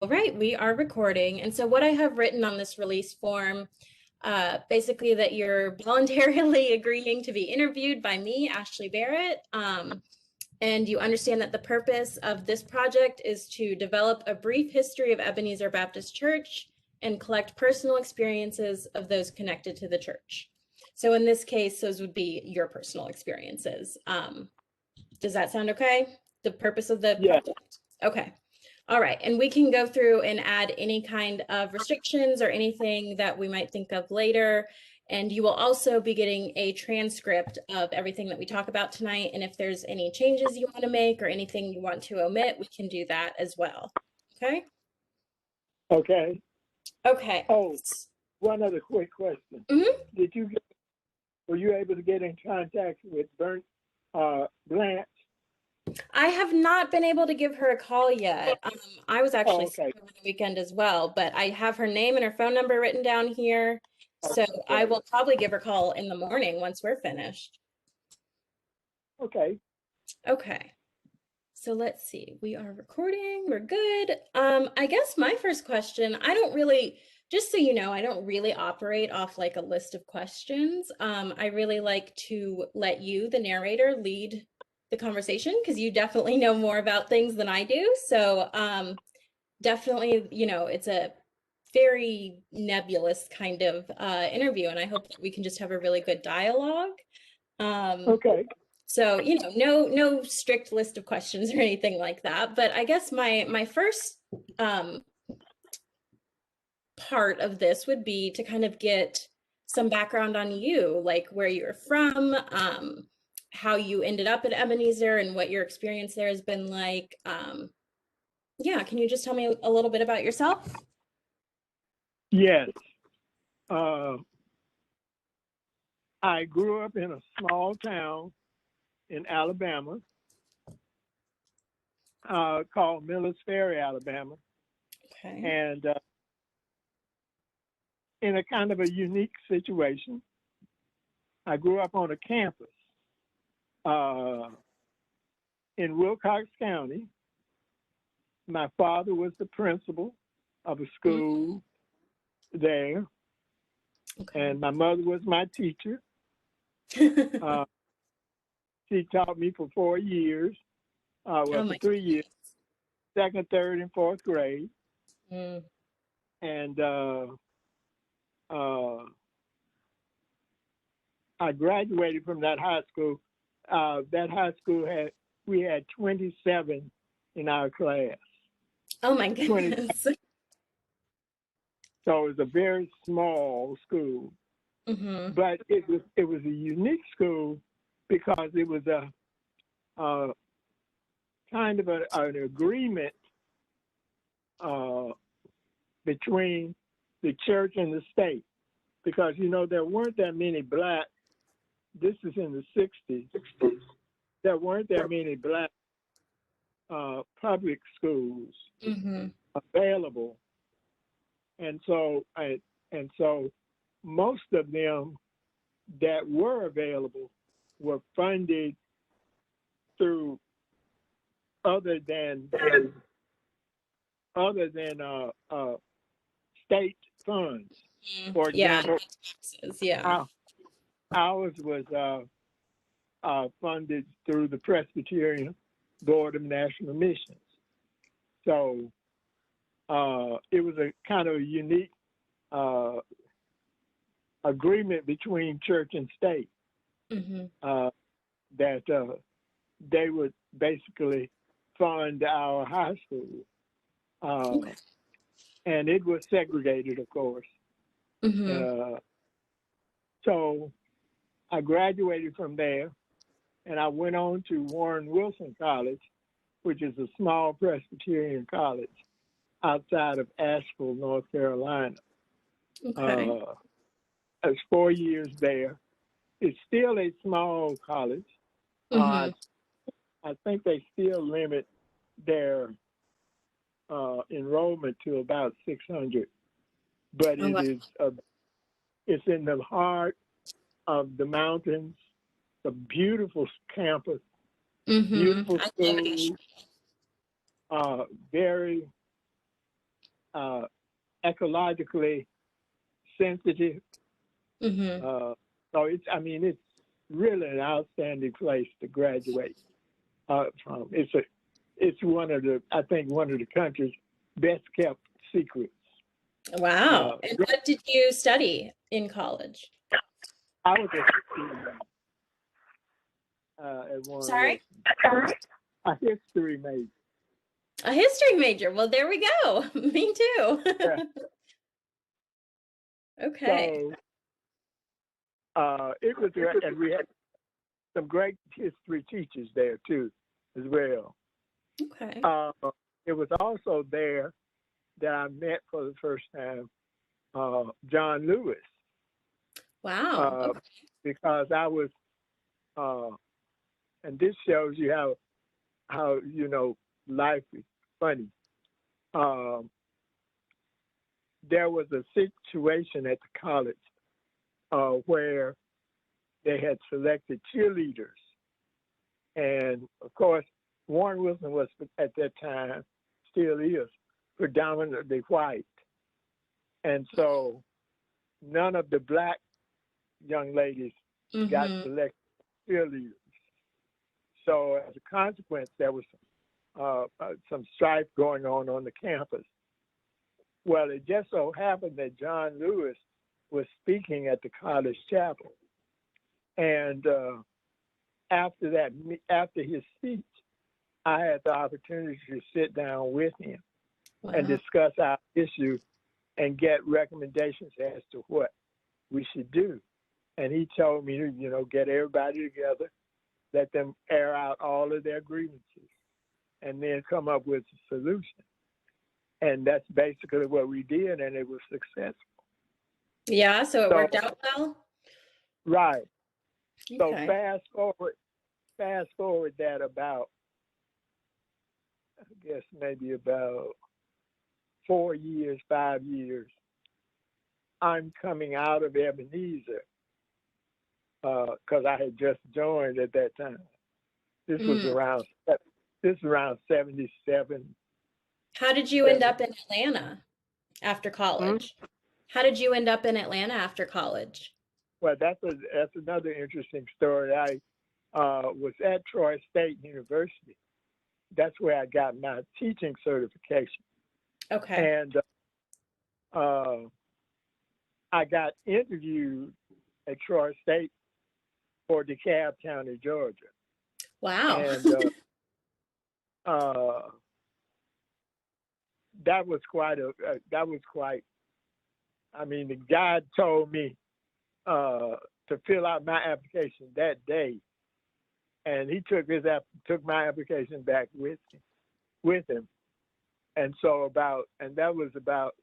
All right, we are recording. And so what I have written on this release form, basically that you're voluntarily agreeing to be interviewed by me, Ashley Barrett, and you understand that the purpose of this project is to develop a brief history of Ebenezer Baptist Church and collect personal experiences of those connected to the church. So in this case, those would be your personal experiences. Does that sound okay? The purpose of the project? Okay. All right, and we can go through and add any kind of restrictions or anything that we might think of later. And you will also be getting a transcript of everything that we talk about tonight. And if there's any changes you want to make or anything you want to omit, we can do that as well. Okay? Okay. Okay. Oh, one other quick question. Mm-hmm. Were you able to get in contact with Blanche? I have not been able to give her a call yet. I was actually sick over the weekend as well, but I have her name and her phone number written down here. So I will probably give her a call in the morning once we're finished. Okay. Okay. So let's see. We are recording. We're good. I guess my first question, I don't really, just so you know, I don't really operate off like a list of questions. I really like to let you, the narrator, lead the conversation because you definitely know more about things than I do. So definitely, you know, it's a very nebulous kind of interview, and I hope that we can just have a really good dialogue. Okay. So, you know, no strict list of questions or anything like that. But I guess my first part of this would be to kind of get some background on you, like where you're from, how you ended up at Ebenezer and what your experience there has been like. Yeah, can you just tell me a little bit about yourself? Yes. I grew up in a small town in Alabama called Miller's Ferry, Alabama. Okay. And in a kind of a unique situation, I grew up on a campus in Wilcox County. My father was the principal of a school there, and my mother was my teacher. She taught me for 4 years, for 3 years, second, third, and fourth grade. And I graduated from that high school. That high school we had 27 in our class. Oh my goodness. So it was a very small school. But it was a unique school because it was a kind of an agreement between the church and the state, because you know there weren't that many black. This is in the 60s. There weren't that many black public schools available, and so most of them that were available were funded through other than state funds. For example, ours was funded through the Presbyterian Board of National Missions. So it was a kind of a unique agreement between church and state that they would basically fund our high school. And it was segregated, of course. So I graduated from there, and I went on to Warren Wilson College, which is a small Presbyterian college outside of Asheville, North Carolina. I was 4 years there. It's still a small college. I think they still limit their enrollment to about 600, but it's in the heart of the mountains. A beautiful campus, beautiful school, very ecologically sensitive. Mm-hmm. So it's really an outstanding place to graduate from. It's one of the country's best kept secrets. Wow. And what did you study in college? I was a history major at Warren Sorry? Wilson. A history major. A history major. Well, there we go. Me too. Yeah. Okay. So it was, and we had some great history teachers there too, as well. Okay. It was also there that I met for the first time John Lewis. Wow. Okay. Because I was, and this shows you how life is funny. There was a situation at the college where they had selected cheerleaders, and of course, Warren Wilson was at that time, still is, predominantly white, and so none of the black young ladies got selected cheerleaders. So as a consequence, there was some strife going on the campus. Well, it just so happened that John Lewis was speaking at the college chapel. And after his speech, I had the opportunity to sit down with him and discuss our issue and get recommendations as to what we should do. And he told me to, get everybody together, let them air out all of their grievances, and then come up with a solution. And that's basically what we did, and it was successful. Yeah, so it worked out well? Right. Okay. So fast forward that about, I guess maybe about 4 years, 5 years, I'm coming out of Ebenezer because I had just joined at that time. This was around 77. How did you end up in Atlanta after college? How did you end up in Atlanta after college? Well, that's another interesting story. I was at Troy State University. That's where I got my teaching certification. Okay. And I got interviewed at Troy State for DeKalb County, Georgia. Wow. And that was quite. I mean, the guy told me to fill out my application that day, and he took my application back with him, and that was about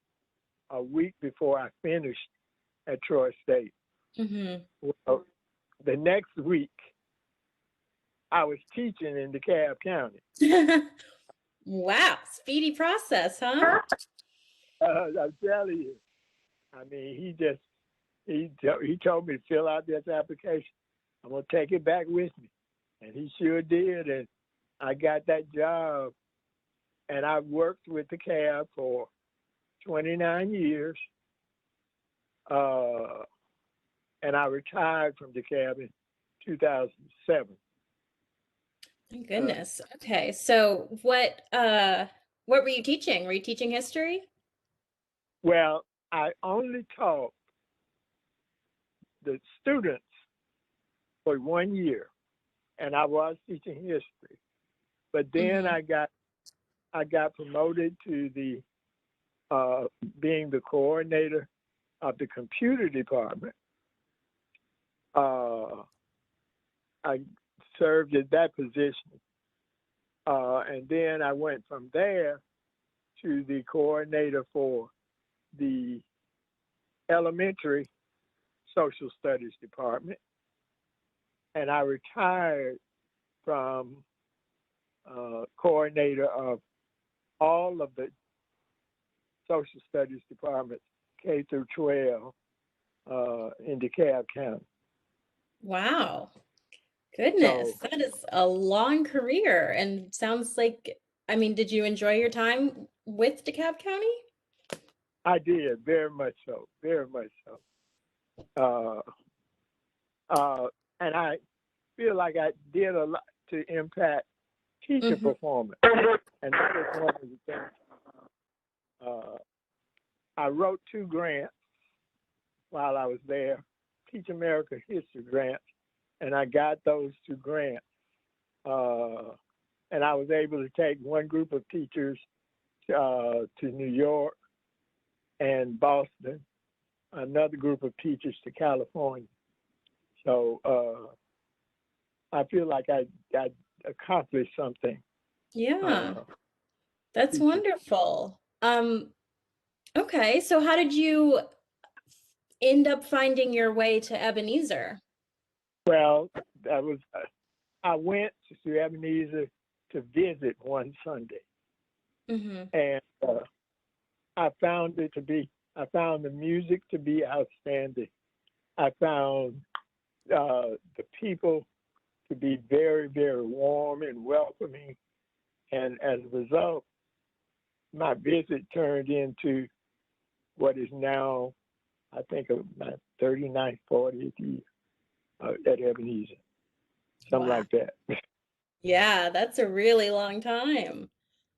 a week before I finished at Troy State. Well, the next week, I was teaching in DeKalb County. Wow, speedy process, huh? I'm telling you. I mean, he told me to fill out this application. I'm gonna take it back with me, and he sure did. And I got that job, and I worked with DeKalb for 29 years. And I retired from DeKalb in 2007. My goodness. Okay. So what were you teaching? Were you teaching history? Well, I only taught the students for 1 year, and I was teaching history. But then I got promoted to the being the coordinator of the computer department. I served at that position. And then I went from there to the coordinator for the elementary social studies department. And I retired from coordinator of all of the social studies departments, K through 12, in DeKalb County. Wow. Goodness, So, that is a long career, and sounds like, I mean, did you enjoy your time with DeKalb County? I did, very much so, very much so. And I feel like I did a lot to impact teacher performance. And that is one of the things. I wrote 2 grants while I was there, Teach America History grants, and I got those 2 grants. And I was able to take one group of teachers to New York and Boston, another group of teachers to California. So I feel like I accomplished something. Yeah, that's wonderful. Okay, so how did you end up finding your way to Ebenezer? Well, that was I went to Ebenezer to visit one Sunday, and I found the music to be outstanding. I found the people to be very, very warm and welcoming, and as a result, my visit turned into what is now, I think, my 39th, 40th year at Ebenezer, something like that. Yeah, that's a really long time.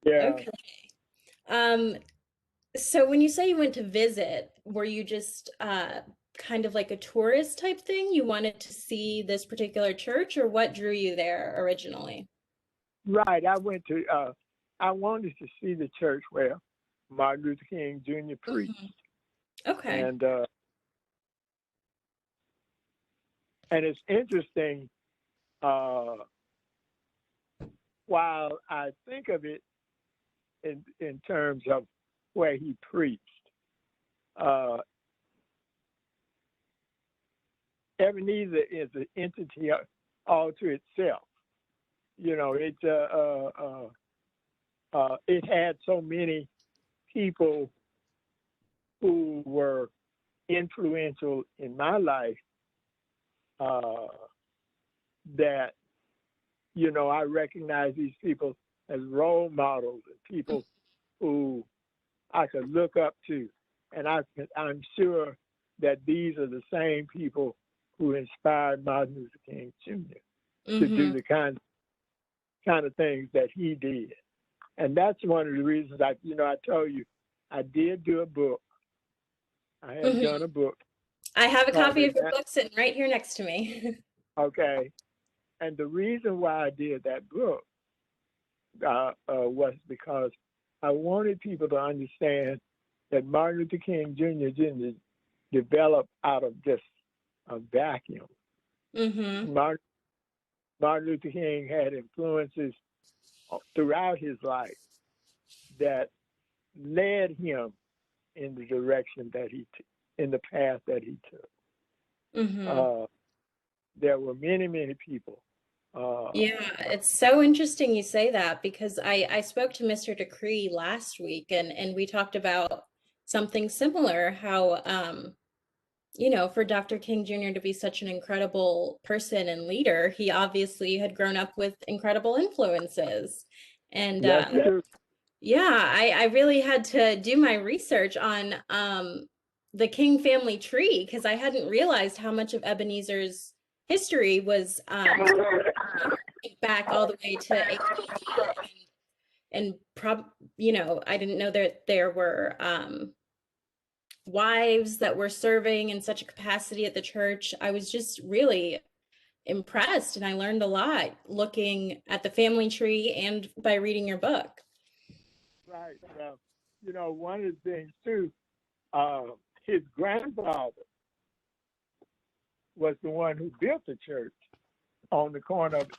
Yeah. Okay. So when you say you went to visit, were you just kind of like a tourist type thing? You wanted to see this particular church, or what drew you there originally? Right. I wanted to see the church where Martin Luther King Jr. preached. Okay. And it's interesting, while I think of it in terms of where he preached, Ebenezer is an entity all to itself. You know, it had so many people who were influential in my life that, you know, I recognize these people as role models and people who I could look up to. And I'm sure that these are the same people who inspired Martin Luther King Jr. to do the kind of things that he did. And that's one of the reasons I told you I did do a book. I have done a book. I have a copy of your book sitting right here next to me. Okay. And the reason why I did that book was because I wanted people to understand that Martin Luther King Jr. didn't develop out of just a vacuum. Martin Luther King had influences throughout his life that led him in the direction that in the path that he took. There were many, many people. Yeah, it's so interesting you say that, because I spoke to Mr. Decree last week, and we talked about something similar, how you know, for Dr. King Jr. to be such an incredible person and leader, he obviously had grown up with incredible influences. And yeah, I really had to do my research on the King family tree, because I hadn't realized how much of Ebenezer's history was back all the way to 1880, and you know, I didn't know that there were wives that were serving in such a capacity at the church. I was just really impressed, and I learned a lot looking at the family tree and by reading your book. Right. You know, one of the things too, his grandfather was the one who built the church on the corner of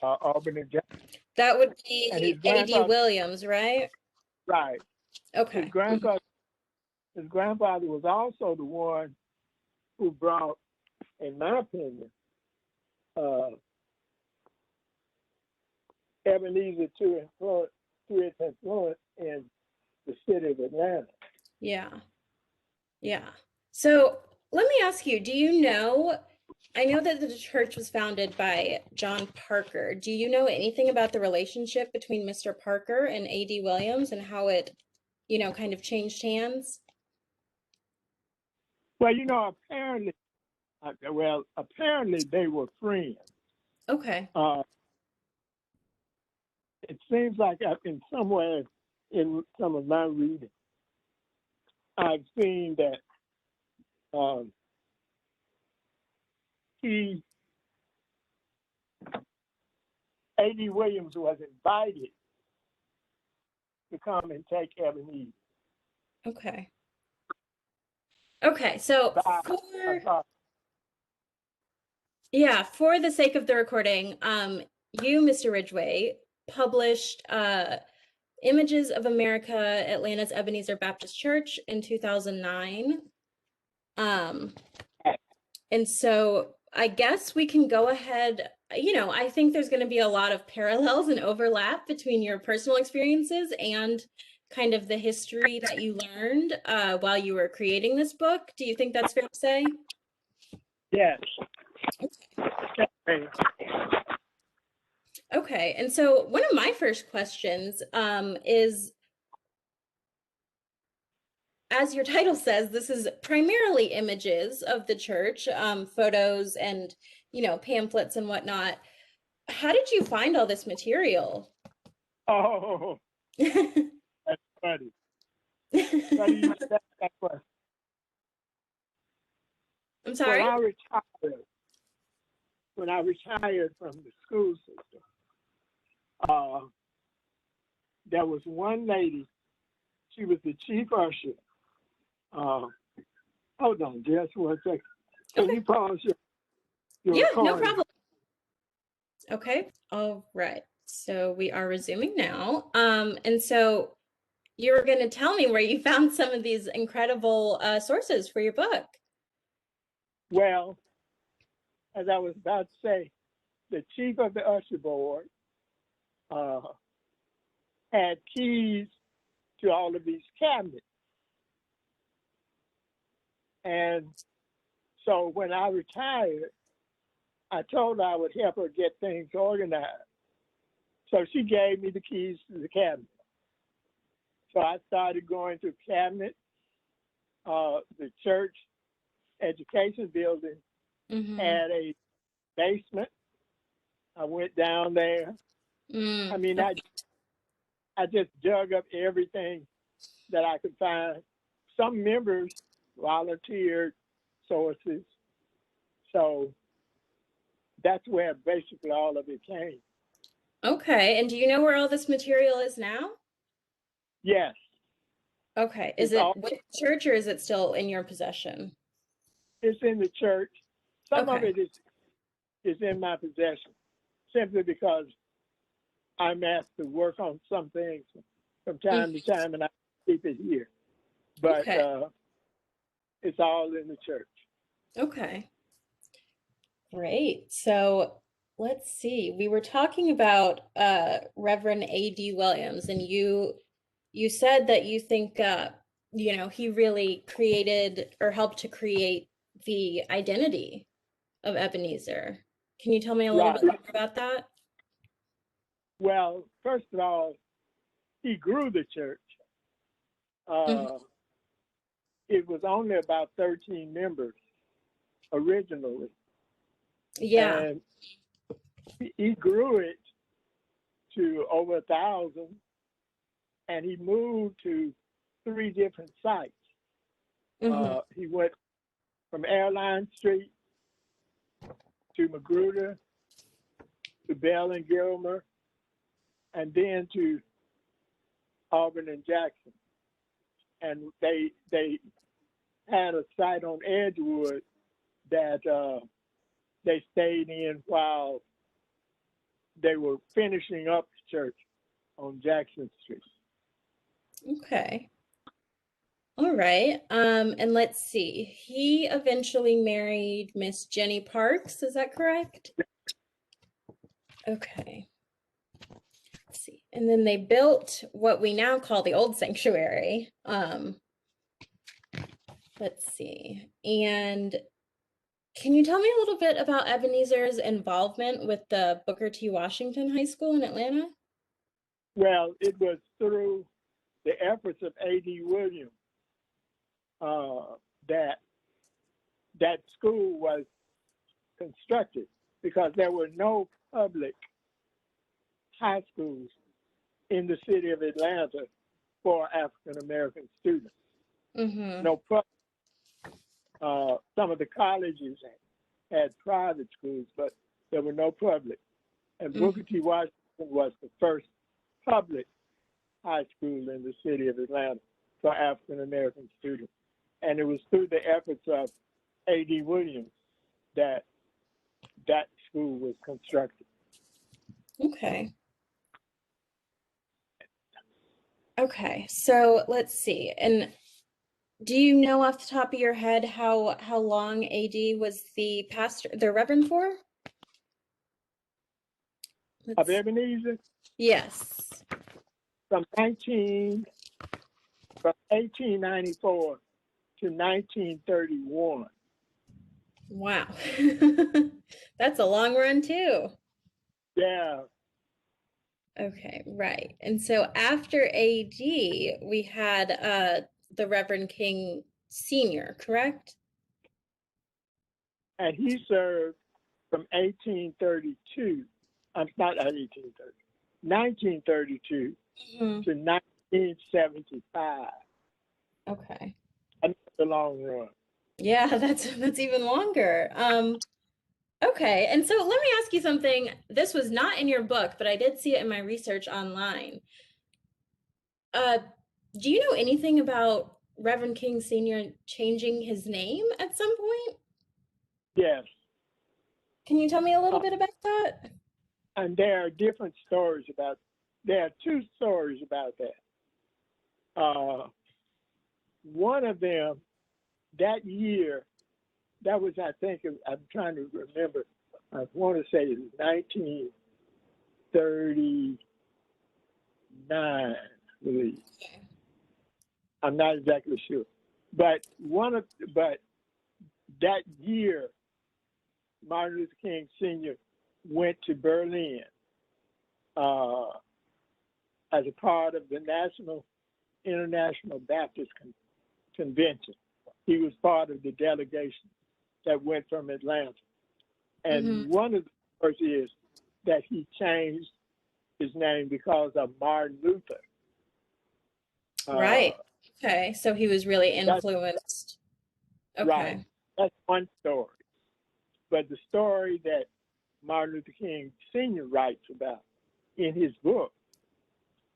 Auburn and Jackson. That would be A.D. Williams, right? Right. Okay. His grandfather was also the one who brought, in my opinion, Ebenezer to its influence in the city of Atlanta. Yeah. Yeah. So let me ask you, do you know, I know that the church was founded by John Parker. Do you know anything about the relationship between Mr. Parker and A.D. Williams and how it kind of changed hands? Well, apparently they were friends. Okay. It seems like in somewhere in some of my reading, I've seen that A.D. Williams was invited to come and take Ebenezer. Okay. Okay, so for the sake of the recording, you, Mr. Ridgeway, published Images of America, Atlanta's Ebenezer Baptist Church in 2009. And so I guess we can go ahead. I think there's going to be a lot of parallels and overlap between your personal experiences and kind of the history that you learned while you were creating this book. Do you think that's fair to say? Yes. Okay, and so one of my first questions is, as your title says, this is primarily images of the church, photos and, pamphlets and whatnot. How did you find all this material? Oh, that's funny. Funny that question. I'm sorry? When I retired from the school system, there was one lady. She was the chief usher. Hold on, just 1 second. Can you pause your Yeah, recording? no problem. Okay, all right. So we are resuming now. And so you were going to tell me where you found some of these incredible sources for your book. Well, as I was about to say, the chief of the usher board had keys to all of these cabinets. And so when I retired, I told her I would help her get things organized. So she gave me the keys to the cabinet. So I started going to cabinets. The church education building had a basement. I went down there. I mean, I just dug up everything that I could find. Some members volunteered sources. So that's where basically all of it came. Okay, and do you know where all this material is now? Yes. Okay, is it with the church or is it still in your possession? It's in the church. Some of it is in my possession, simply because I'm asked to work on some things from time to time, and I keep it here. But it's all in the church. Okay. Great. So let's see. We were talking about Reverend A.D. Williams, and you said that you think he really created or helped to create the identity of Ebenezer. Can you tell me a little bit more about that? Well, first of all, he grew the church. It was only about 13 members originally. Yeah. And he grew it to over 1,000, and he moved to 3 different sites. He went from Airline Street to Magruder to Bell and Gilmer, and then to Auburn and Jackson. And they had a site on Edgewood that they stayed in while they were finishing up the church on Jackson Street. Okay. All right. And let's see. He eventually married Miss Jenny Parks. Is that correct? Okay. Let's see. And then they built what we now call the old sanctuary. Let's see. And can you tell me a little bit about Ebenezer's involvement with the Booker T. Washington High School in Atlanta? Well, it was through the efforts of A.D. Williams that that school was constructed, because there were no public high schools in the city of Atlanta for African American students. Mm-hmm. No public. Some of the colleges had private schools, but there were no public. And Booker T. Washington was the first public high school in the city of Atlanta for African American students. And it was through the efforts of A.D. Williams that that school was constructed. Okay. Okay, so let's see. And do you know off the top of your head how long AD was the pastor, the reverend for? Of Ebenezer? Yes. From 1894 to 1931. Wow. That's a long run too. Yeah. Okay, right. And so after AD, we had the Reverend King Sr., correct? And he served from 1832, I'm not 1830, 1932 Mm-hmm. to 1975. Okay. Another long run. Yeah, that's even longer. Okay, and so let me ask you something. This was not in your book, but I did see it in my research online. Do you know anything about Reverend King Sr. changing his name at some point? Yes. Can you tell me a little bit about that? And there are different stories about, there are two stories about that. One of them, that year, that was, I think, I'm trying to remember, I want to say it was 1939, I believe. I'm not exactly sure. But that year, Martin Luther King Sr. went to Berlin as a part of the International Baptist Convention. He was part of the delegation that went from Atlanta. And one of the stories is that he changed his name because of Martin Luther. Right. Okay. So he was really influenced. Okay. Right. That's one story. But the story that Martin Luther King Sr. writes about in his book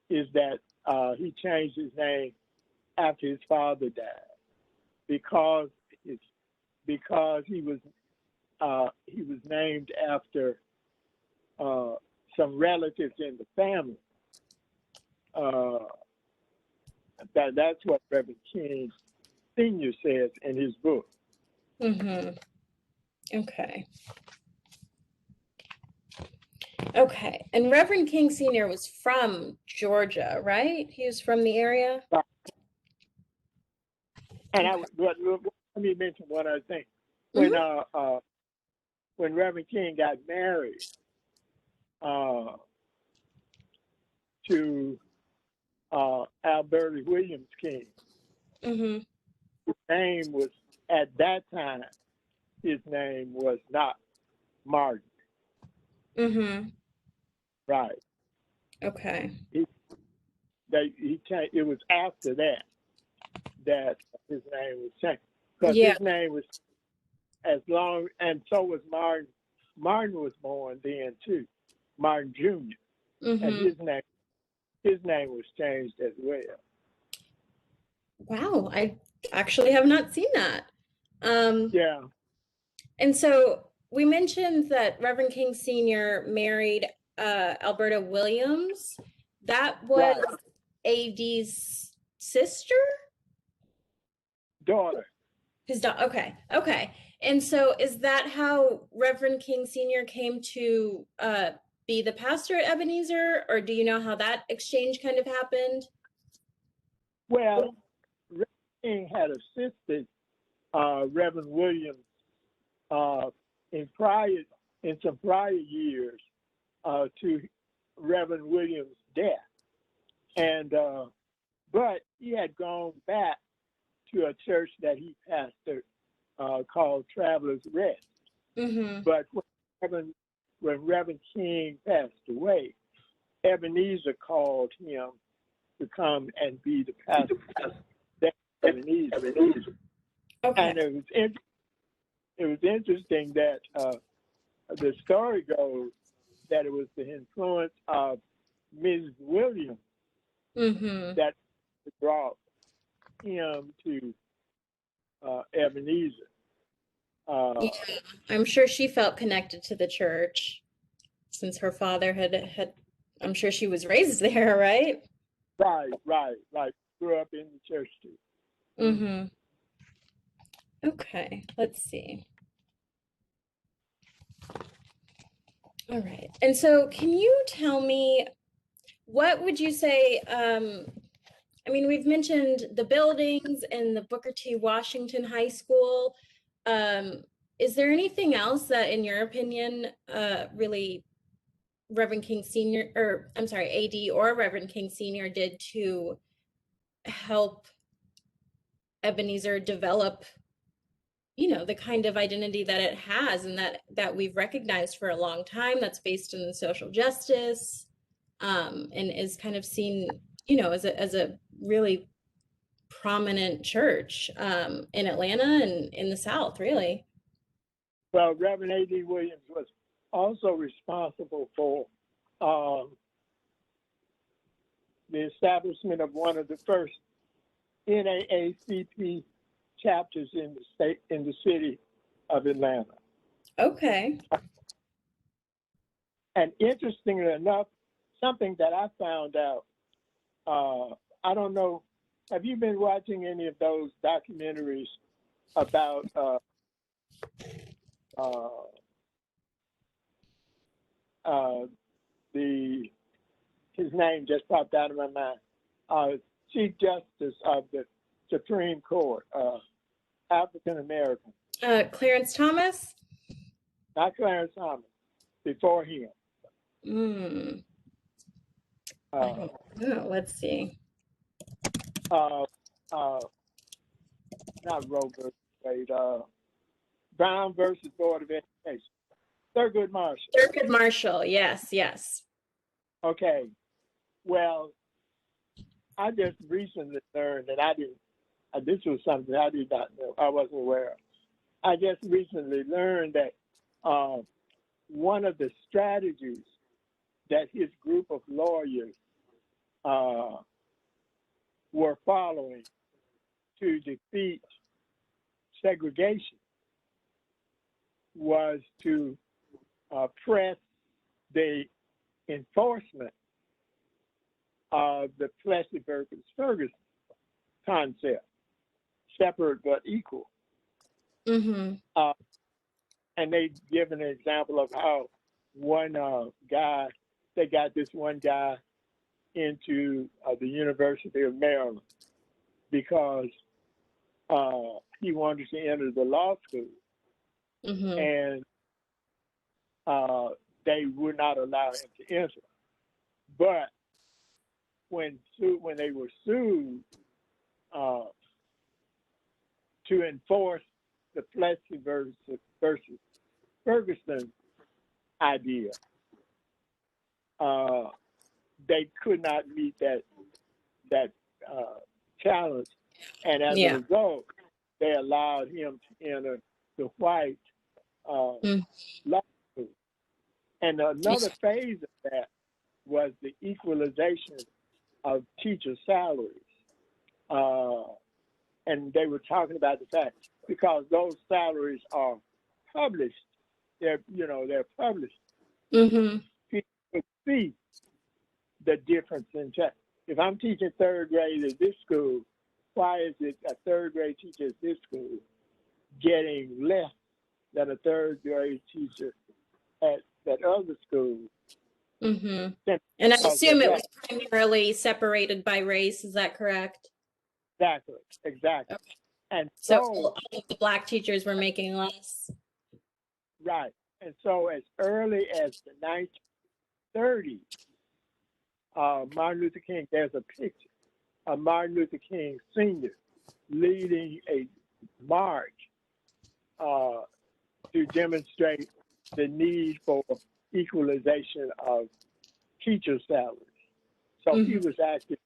is that he changed his name after his father died because he was named after some relatives in the family. That's what Reverend King Sr. says in his book. Okay. Okay. And Reverend King Sr. was from Georgia, right? He was from the area? Right. And let me mention one other thing. When Reverend King got married to Alberta Williams King, his name was, at that time, his name was not Martin. Right. Okay. It was after that his name was changed. Because his name was as long, and so was Martin. Martin was born then too, Martin Jr. And his name was changed as well. Wow, I actually have not seen that. Yeah. And so we mentioned that Reverend King Sr. married Alberta Williams. That was AD's sister? Daughter. His daughter. Okay. Okay. And so is that how Reverend King Sr. came to be the pastor at Ebenezer, or do you know how that exchange kind of happened? Well, Reverend King had assisted Reverend Williams in some prior years to Reverend Williams' death, and but he had gone back to a church that he pastored called Travelers Rest. Mm-hmm. But when Reverend King passed away, Ebenezer called him to come and be the pastor. That's Ebenezer. Okay. And it was interesting that the story goes that it was the influence of Mrs. Williams Mm-hmm. that brought him to Ebenezer. Yeah, I'm sure she felt connected to the church since her father had, I'm sure she was raised there, right? Right. Grew up in the church too. Mm-hmm. Okay, let's see. All right. And so can you tell me, what would you say, I mean, we've mentioned the buildings and the Booker T. Washington High School. Is there anything else that, in your opinion, really Reverend King Sr., or I'm sorry, AD or Reverend King Sr. did to help Ebenezer develop, the kind of identity that it has and that we've recognized for a long time, that's based in social justice, and is kind of seen, as a really prominent church in Atlanta and in the South, really. Well, Reverend A.D. Williams was also responsible for the establishment of one of the first NAACP chapters in the city of Atlanta. Okay. And interestingly enough, something that I found out, I don't know, have you been watching any of those documentaries about his name just popped out of my mind, Chief Justice of the Supreme Court, African American. Clarence Thomas? Not Clarence Thomas, before him. I don't know. Let's see. Not Roe versus Wade, Brown versus Board of Education. Thurgood Marshall. Thurgood Marshall, yes. Okay. Well, I just recently learned that this was something I did not know, I wasn't aware of. I just recently learned that one of the strategies that his group of lawyers were following to defeat segregation was to press the enforcement of the Plessy versus Ferguson concept, separate but equal. Mm-hmm. And they give an example of how they got this one guy into the University of Maryland because he wanted to enter the law school. Mm-hmm. And they would not allow him to enter. But when they were sued to enforce the Plessy versus Ferguson idea, they could not meet that challenge, and as a result, they allowed him to enter the white law school. And another phase of that was the equalization of teacher salaries. And they were talking about the fact, because those salaries are published, they're published. Mm-hmm. People could see the difference in if I'm teaching third grade at this school, why is it a third grade teacher at this school getting less than a third grade teacher at that other school? Mm-hmm. And I assume it was primarily separated by race. Is that correct? Exactly. Okay. And so all of the Black teachers were making less. Right. And so as early as the 1930s, Martin Luther King, there's a picture Martin Luther King Sr. leading a march to demonstrate the need for equalization of teacher salaries. So he was active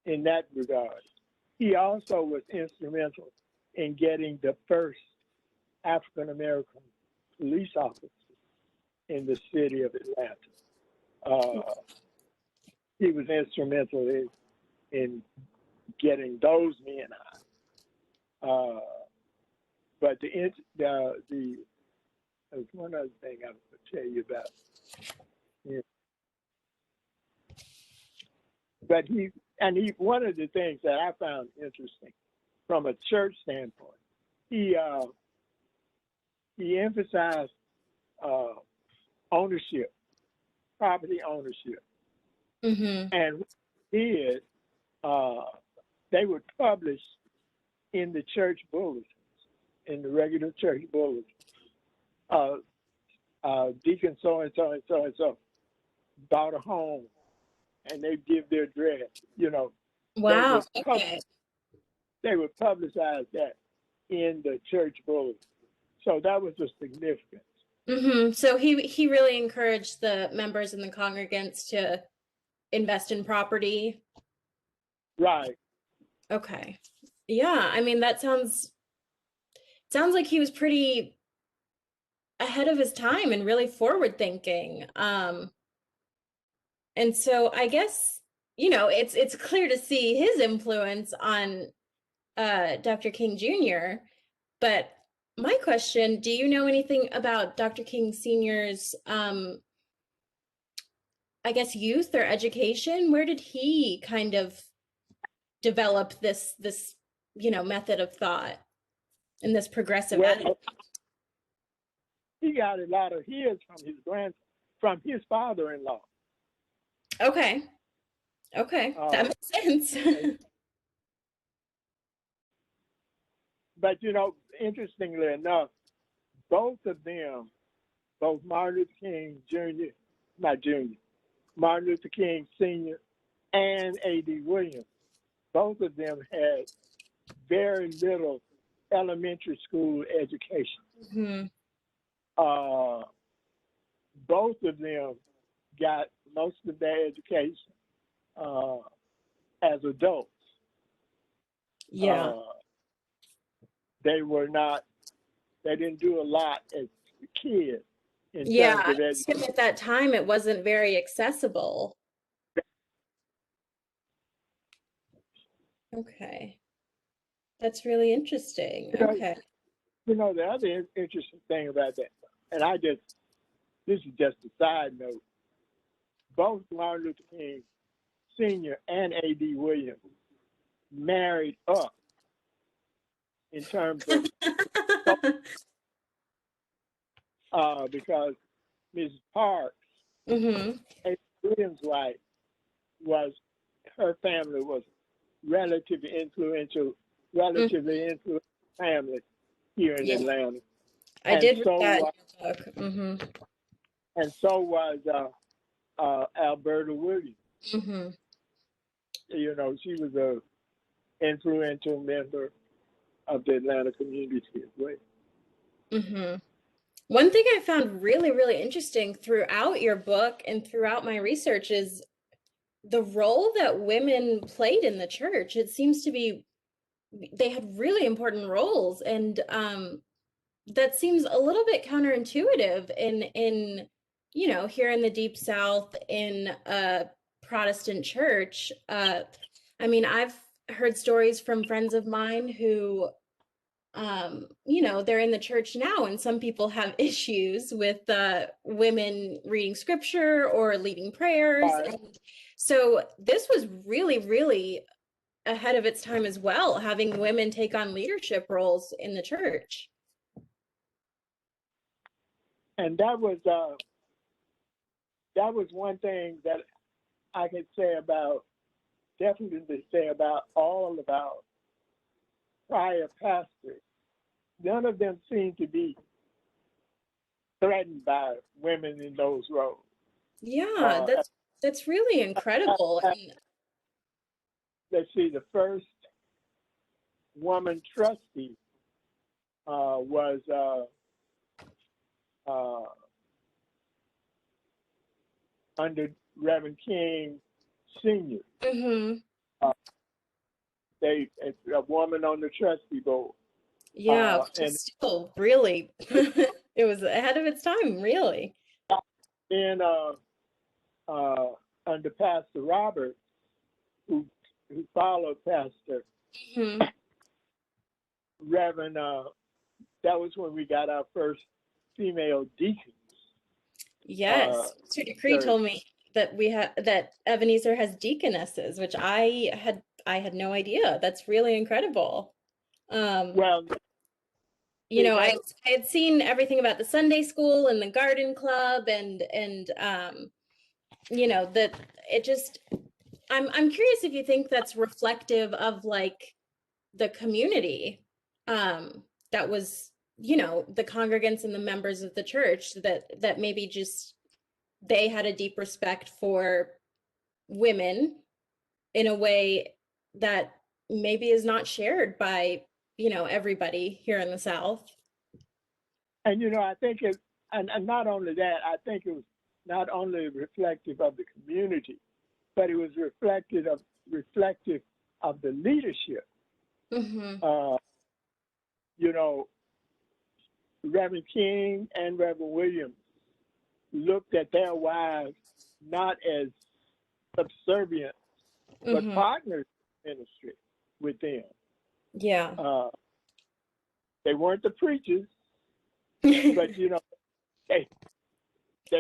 in that regard. He also was instrumental in getting the first African American police officers in the city of Atlanta. He was instrumental in getting those men out. But there's one other thing I was going to tell you about. Yeah. But one of the things that I found interesting from a church standpoint, he emphasized ownership, property ownership. And he they would publish in the church bulletins, in the regular church bulletins, Deacon so and so and so and so bought a home, and they give their address. Wow. Okay. They would publicize that in the church bulletin. So that was a significance. So he really encouraged the members and the congregants to invest in property. Right. Okay. Yeah, I mean that sounds like he was pretty ahead of his time and really forward thinking. And so I guess, it's clear to see his influence on Dr. King Jr. But my question, do you know anything about Dr. King Sr.'s I guess youth or education? Where did he kind of develop this method of thought and this progressive attitude? He got a lot of his from his father-in-law. Okay, that makes sense. But interestingly enough, both Martin Luther King Jr., not Jr., Martin Luther King Sr. and A.D. Williams, both of them had very little elementary school education. Both of them got most of their education as adults. Yeah. They didn't do a lot as kids. Yeah, at that time it wasn't very accessible. Okay. That's really interesting. Okay. The other interesting thing about that, and this is just a side note, both Martin Luther King Sr. and A.D. Williams married up in terms of, because Ms. Parks, A.D. Williams' wife, her family was relatively influential family here in Atlanta. I did read that in your book. And so was Alberta Williams. She was an influential member of the Atlanta community as well. One thing I found really, really interesting throughout your book and throughout my research is the role that women played in the church. It seems to be they had really important roles, and that seems a little bit counterintuitive in here in the Deep South in a Protestant church. I mean, I've heard stories from friends of mine who they're in the church now, and some people have issues with women reading scripture or leading prayers. And so this was really, really ahead of its time as well, having women take on leadership roles in the church. And that was one thing that I could definitely say about all of our prior pastors. None of them seemed to be threatened by women in those roles. Yeah, that's really incredible. let's see, the first woman trustee was under Reverend King Sr. Mm-hmm. A woman on the trustee board. Yeah, which And is still really, it was ahead of its time, really. then under Pastor Robert, who followed Pastor Mm-hmm. Reverend, that was when we got our first female deacons. Yes, Mr. Decree Church. told me that that Ebenezer has deaconesses, which I had no idea. That's really incredible. Well, You know, that, I had seen everything about the Sunday school and the garden club and you know, that it just I'm curious if you think that's reflective of like the community that was, you know, the congregants and the members of the church that maybe just they had a deep respect for women in a way that maybe is not shared by, you know, everybody here in the South. and you know, I think it, and not only that, I think it was not only reflective of the community, but it was reflective of the leadership. Mm-hmm. You know, Reverend King and Reverend Williams looked at their wives not as subservient, but Mm-hmm. partners in ministry with them. Yeah. They weren't the preachers, but you know, they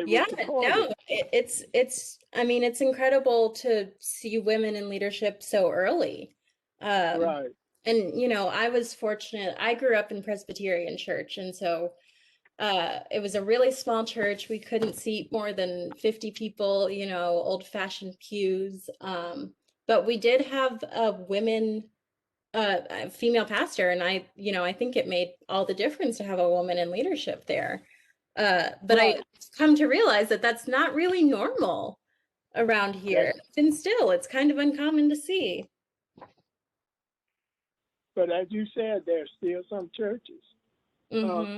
Yeah, were supportive. no, it's I mean, it's incredible to see women in leadership so early. Right. And you know, I was fortunate. I grew up in Presbyterian church, and so it was a really small church. We couldn't seat more than 50 people, you know, old-fashioned pews. But we did have a female pastor, and you know, I think it made all the difference to have a woman in leadership there. But Right. I come to realize that that's not really normal around here. And still, it's kind of uncommon to see. But as you said, there are still some churches. Mm-hmm.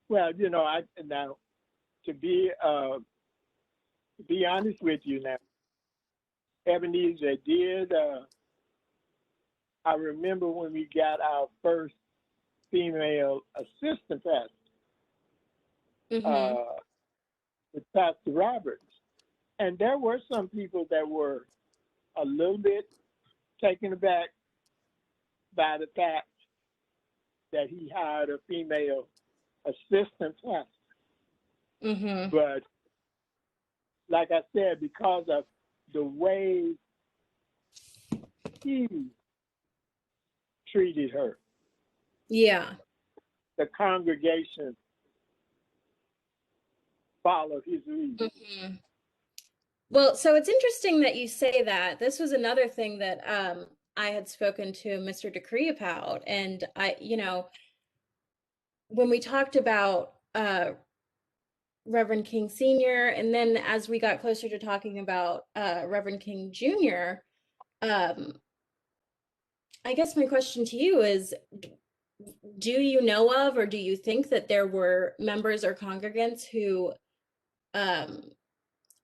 Well, you know, now to be honest with you now, Ebenezer did. I remember when we got our first female assistant pastor Mm-hmm. with Pastor Roberts, and there were some people that were a little bit taken aback by the fact that he hired a female assistant pastor. Mm-hmm. But like I said, because of the way he treated her, Yeah. the congregation followed his lead. Mm-hmm. Well, so it's interesting that you say that. This was another thing that I had spoken to Mr. Decree about, and you know, when we talked about Reverend King Sr., and then as we got closer to talking about Reverend King Jr., um, I guess my question to you is, do you know of, or do you think that there were members or congregants who um,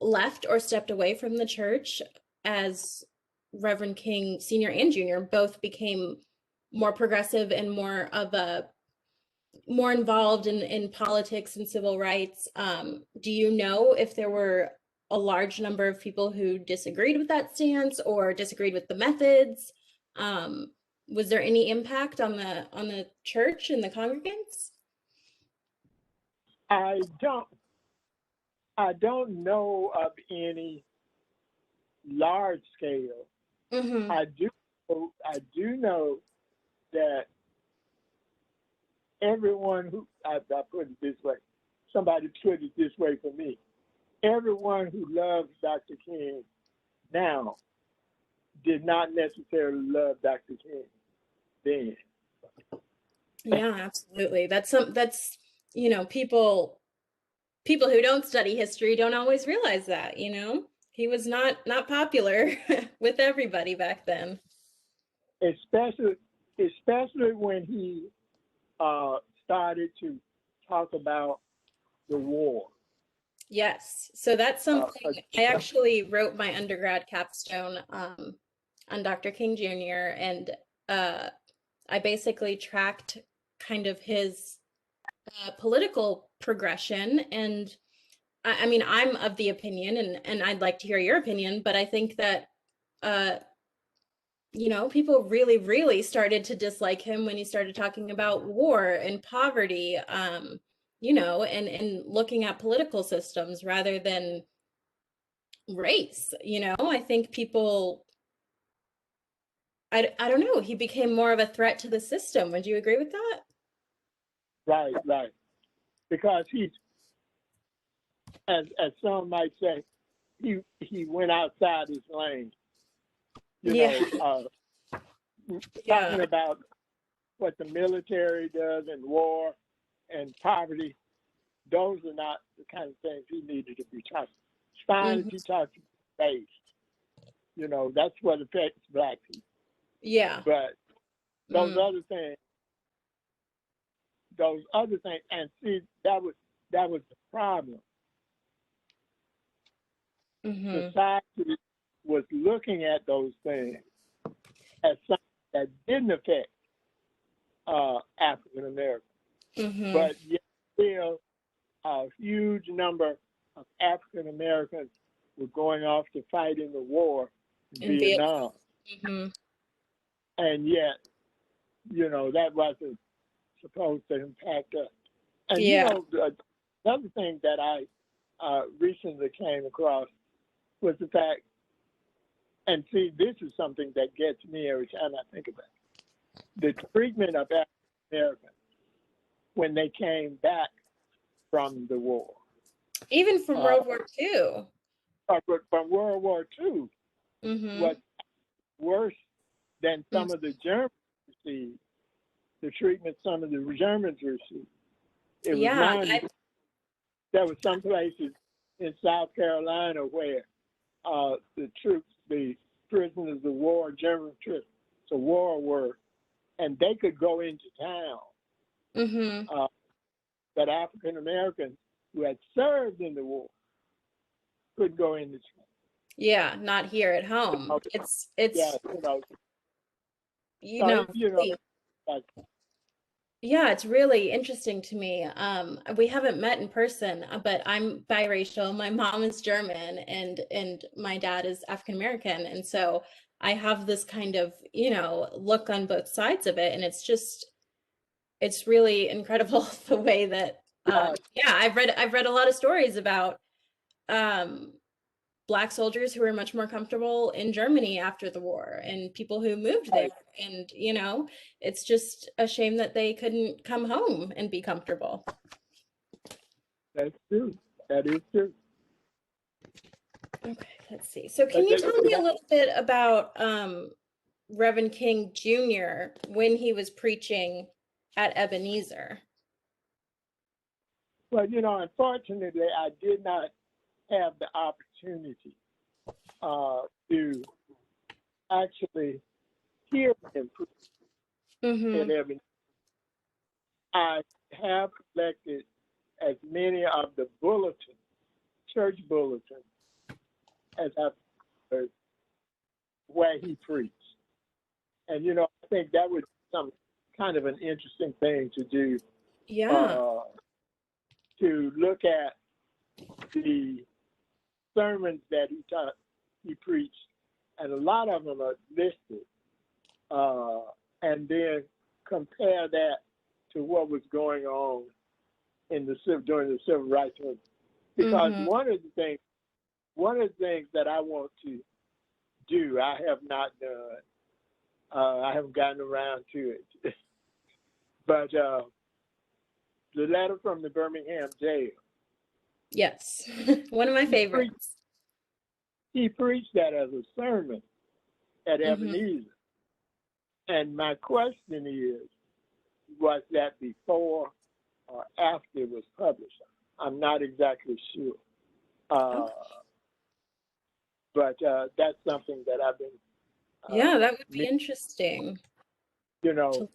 left or stepped away from the church as Reverend King Sr. and Jr. both became more progressive and more involved in politics and civil rights? Do you know if there were a large number of people who disagreed with that stance or disagreed with the methods? Was there any impact on the church and the congregants? I don't know of any large scale. Mm-hmm. I do know that everyone who I put it this way, somebody put it this way for me. Everyone who loves Dr. King now did not necessarily love Dr. King then. Yeah, absolutely. That's you know, people people who don't study history don't always realize that, you know? He was not popular with everybody back then. Especially when he started to talk about the war. Yes. So that's Uh, something I actually wrote my undergrad capstone on Dr. King Jr. and I basically tracked kind of his political progression. And I mean, I'm of the opinion, and I'd like to hear your opinion, but I think that, you know, people really, really started to dislike him when he started talking about war and poverty, you know, and looking at political systems rather than race. You know, I think people, I don't know, he became more of a threat to the system. Would you agree with that? right, right. Because he's, as some might say, he went outside his lane. You Yeah. know, Yeah. talking about what the military does in war and poverty. Those are not the kind of things he needed to be talking. It's fine if Mhm. he talks about race. You know, that's what affects black people. Yeah. But those Mm. other things, and see, that was the problem. Mhm. Society was looking at those things as something that didn't affect African Americans, Mhm. but yet still a huge number of African Americans were going off to fight in the war in In Vietnam. Vietnam, Mhm. and yet, you know, that wasn't supposed to impact us. And you Yeah. know, the other thing that I recently came across was the fact, and see, this is something that gets me every time I think about it, the treatment of African Americans when they came back from the war. Even from Uh, World War II. but from World War II Mhm. was worse than Mm. some of the Germans received, the treatment some of the Germans received. It was Yeah. not, there were some places in South Carolina where the troops, the prisoners of war, German troops of war were, and they could go into town. Mhm. But African Americans who had served in the war couldn't go into town. Yeah, not here at home. Okay. Yeah, It's you know, you know, really, like, yeah, it's really interesting to me. We haven't met in person, but I'm biracial. My mom is German and my dad is African American. And so I have this kind of, you know, look on both sides of it. And it's just, it's really incredible the way that yeah, I've read a lot of stories about um Black soldiers who were much more comfortable in Germany after the war and people who moved there. And, you know, it's just a shame that they couldn't come home and be comfortable. that's true. That is true. Okay, let's see. So can But you tell me a little bit about Reverend King Jr. when he was preaching at Ebenezer? well, you know, unfortunately, I did not have the opportunity to actually hear him preach at Mm-hmm. Ebenezer. I have collected as many of the bulletins, church bulletins, as I've heard where he preached. And, you know, I think that would be some kind of an interesting thing to do, Yeah. uh, to look at the sermons that he taught, he preached, and a lot of them are listed, and then compare that to what was going on in the during the civil rights movement. Because Mm-hmm. one of the things that I want to do, I have not done. I haven't gotten around to it. But the letter from the Birmingham jail, Yes. One of my he preached, favorites. he preached that as a sermon at Mm-hmm. Ebenezer. And my question is, was that before or after it was published? I'm not exactly sure. Okay. But that's something that I've been, Yeah, that would be interesting you know, to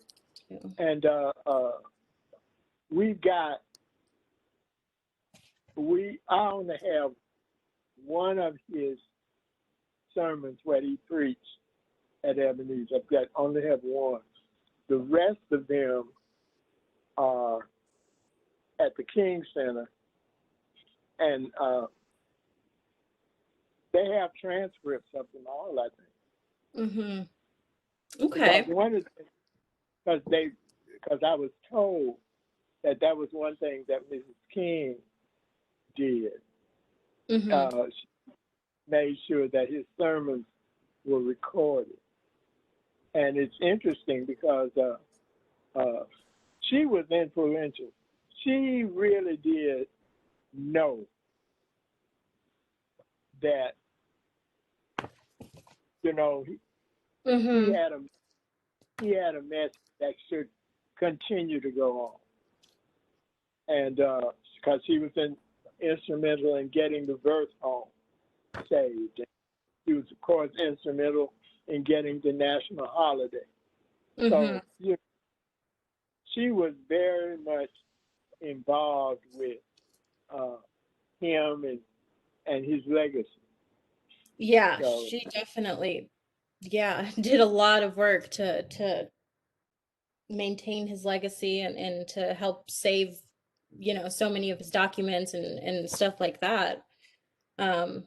do. and we've got, I only have one of his sermons where he preached at Ebenezer. I've got only have one. The rest of them are at the King Center, and they have transcripts of them all, I think. Mm-hmm. Okay. Because one of because I was told that was one thing that Mrs. King did. Mm-hmm. She made sure that his sermons were recorded, and it's interesting because she was influential. She really did know that, you know, Mm-hmm. he had a message that should continue to go on, and because he was instrumental in getting the Verse home saved. He was, of course, instrumental in getting the national holiday. Mm-hmm. So she was very much involved with him and his legacy. Yeah, So, she definitely, did a lot of work to maintain his legacy and to help save, so many of his documents and stuff like that. Um,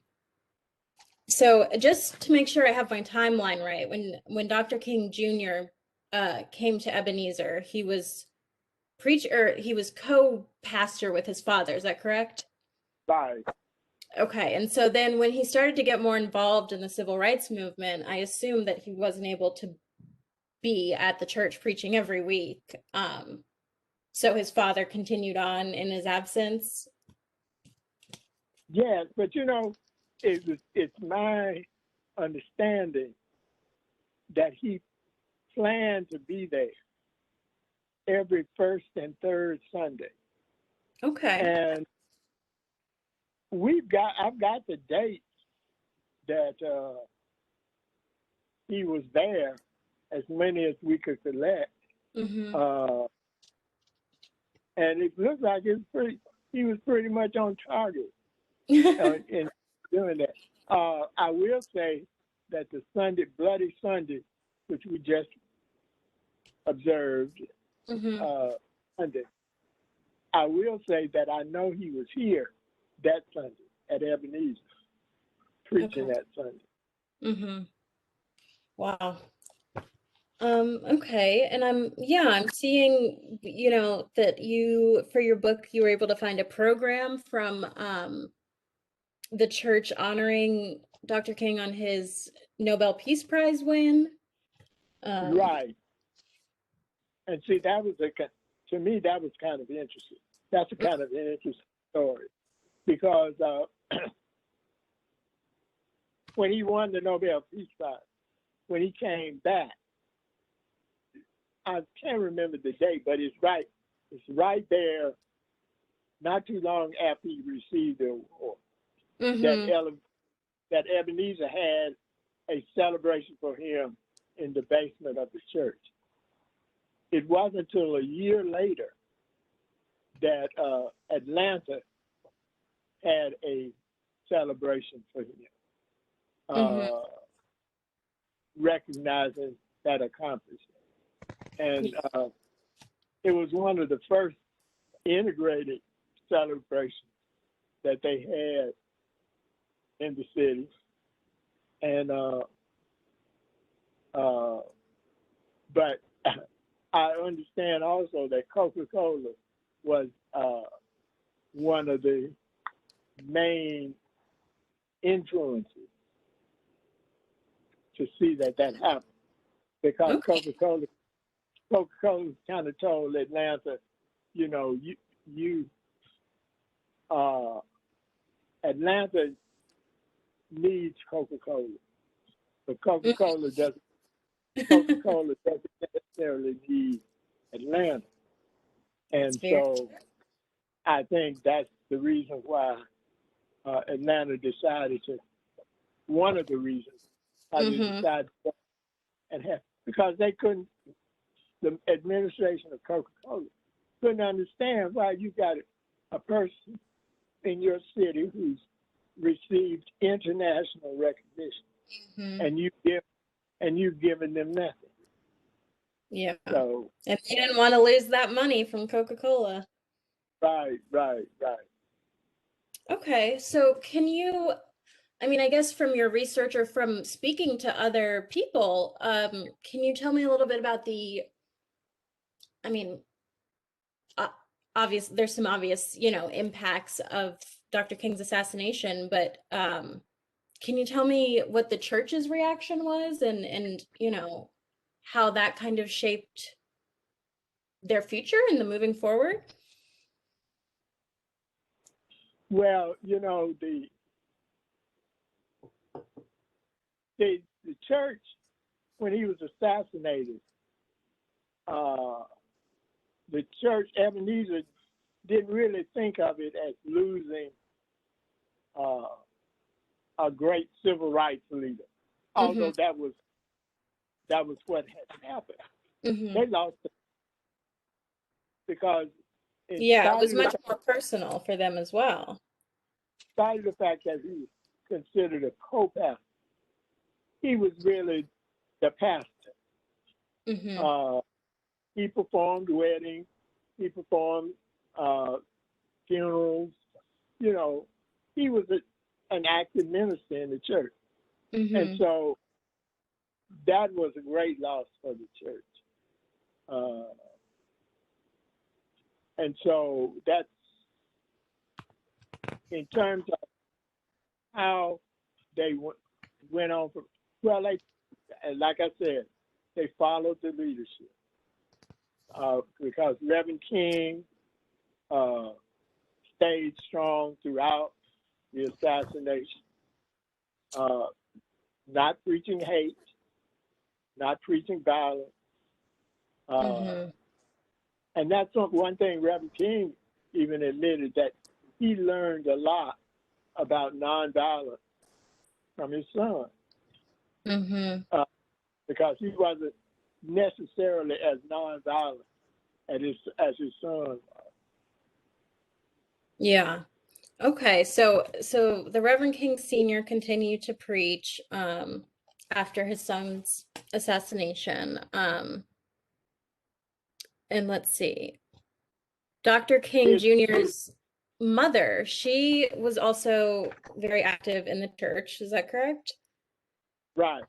so just to make sure I have my timeline right, when Dr. King Jr. Came to Ebenezer, he was he was co-pastor with his father, is that correct? right. Okay, and so then when he started to get more involved in the civil rights movement, I assume that he wasn't able to be at the church preaching every week. So his father continued on in his absence. Yes, but it's my understanding that he planned to be there every first and third Sunday. Okay. And I've got the dates that he was there, as many as we could collect. Mm-hmm. And it looked like he was pretty much on target in doing that. I will say that the Bloody Sunday, which we just observed Mm-hmm. Sunday, I will say that I know he was here that Sunday at Ebenezer, preaching Okay. that Sunday. Mm-hmm. Wow. Okay. And I'm seeing, that for your book, you were able to find a program from the church honoring Dr. King on his Nobel Peace Prize win. Right. And see, to me, that was kind of interesting. That's a kind of an interesting story because when he won the Nobel Peace Prize, when he came back, I can't remember the date, but it's right there, not too long after he received the award, Mm-hmm. that Ebenezer had a celebration for him in the basement of the church. It wasn't until a year later that Atlanta had a celebration for him, Mm-hmm. recognizing that accomplishment. And Yeah. it was one of the first integrated celebrations that they had in the city. And but I understand also that Coca-Cola was one of the main influences to see that happened, because Okay. Coca-Cola kind of told Atlanta, you Atlanta needs Coca-Cola, but Coca-Cola doesn't necessarily need Atlanta. That's And very so I think that's the reason why Atlanta decided to, one of the reasons why they decided to go and have, because they couldn't, the administration of Coca-Cola couldn't understand why you got a person in your city who's received international recognition, and you've given them nothing. Yeah. So, and they didn't want to lose that money from Coca-Cola. Right. Okay, so can you, I mean, I guess from your research or from speaking to other people, can you tell me a little bit about the, I mean, there's some obvious, impacts of Dr. King's assassination, but can you tell me what the church's reaction was and how that kind of shaped their future and the moving forward? Well, the church, when he was assassinated, the church, Ebenezer, didn't really think of it as losing a great civil rights leader, although that was what had happened. They lost it because it was much more personal for them as well. Despite the fact that he was considered a co-pastor, he was really the pastor. He performed weddings, he performed funerals. He was an active minister in the church. And so that was a great loss for the church. And so that's in terms of how they went on from, well, like I said, they followed the leadership. Because Reverend King stayed strong throughout the assassination, not preaching hate, not preaching violence. And that's one thing Reverend King even admitted, that he learned a lot about nonviolence from his son. Because he wasn't necessarily as nonviolent as his son was. Yeah. Okay. So the Reverend King Sr. continued to preach after his son's assassination. And let's see. Dr. King Jr.'s mother, she was also very active in the church. Is that correct? Right.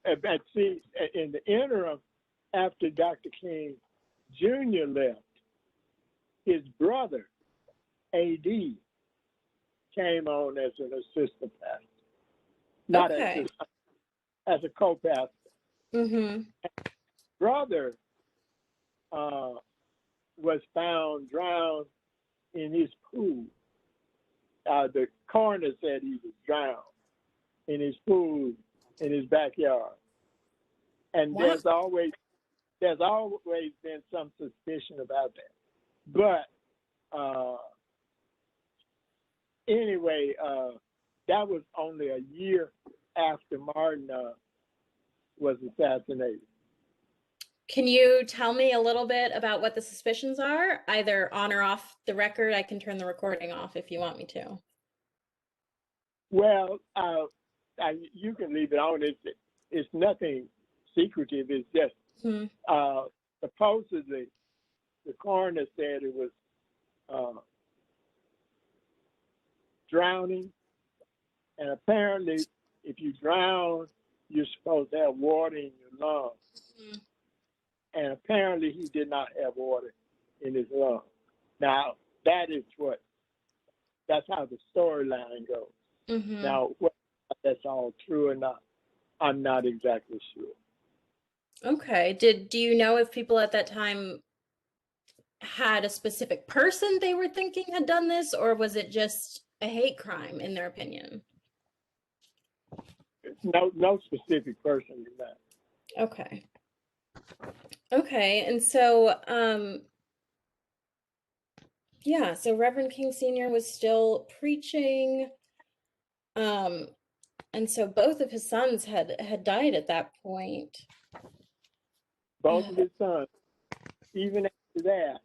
But see, in the interim, after Dr. King Jr. left, his brother, A.D., came on as an assistant pastor, not as a co-pastor. Brother was found drowned in his pool. The coroner said he was drowned in his pool in his backyard. And there's always been some suspicion about that. But anyway, that was only a year after Martin was assassinated. Can you tell me a little bit about what the suspicions are, either on or off the record? I can turn the recording off if you want me to. Well, you can leave it on. It's nothing secretive. It's just supposedly the coroner said it was drowning, and apparently if you drown, you're supposed to have water in your lungs. And apparently he did not have water in his lungs. Now, that's how the storyline goes. Now, whether that's all true or not, I'm not exactly sure. Okay. Do you know if people at that time had a specific person they were thinking had done this, or was it just a hate crime in their opinion? No specific person in that. Okay. Okay, and so Yeah, so Reverend King Sr. was still preaching. Um, and so both of his sons had died at that point. Both of his sons. Even after that,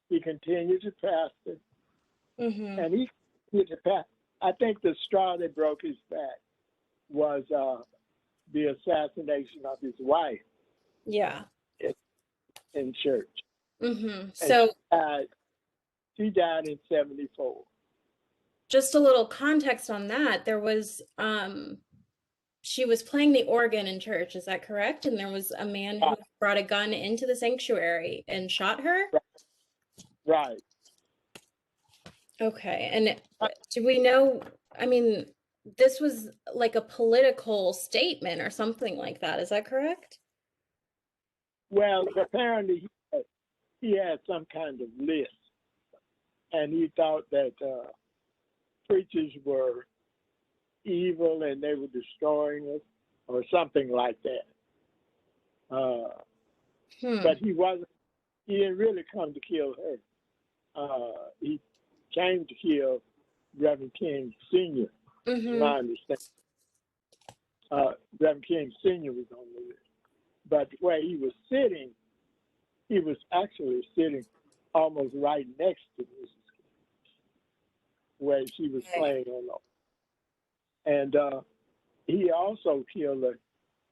he continued to pastor, Mm-hmm. and he continued to pastor. I think the straw that broke his back was the assassination of his wife Yeah. in church. Mm-hmm. And So she died in 74. just a little context on that. There was she was playing the organ in church, is that correct? And there was a man who brought a gun into the sanctuary and shot her? Right. Okay. And do we know, I mean, this was like a political statement or something like that, is that correct? Well, apparently he had some kind of list, and he thought that preachers were evil and they were destroying us, or something like that. But he wasn't. He didn't really come to kill her. He came to kill Reverend King Sr. Mm-hmm. My understanding. Reverend King Sr. was on the list, but where he was sitting, he was actually sitting almost right next to Mrs. King, where she was playing on the. And he also killed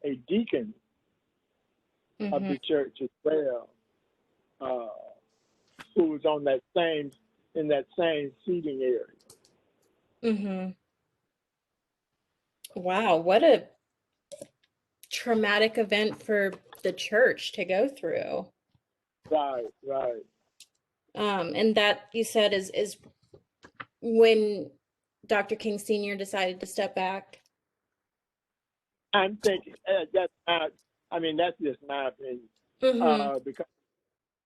a deacon of the church as well, who was on that same in that same seating area. Mm-hmm. Wow, what a traumatic event for the church to go through. Right, right. And that you said is when Dr. King Sr. decided to step back. I'm thinking that's not. I mean, that's just my opinion, because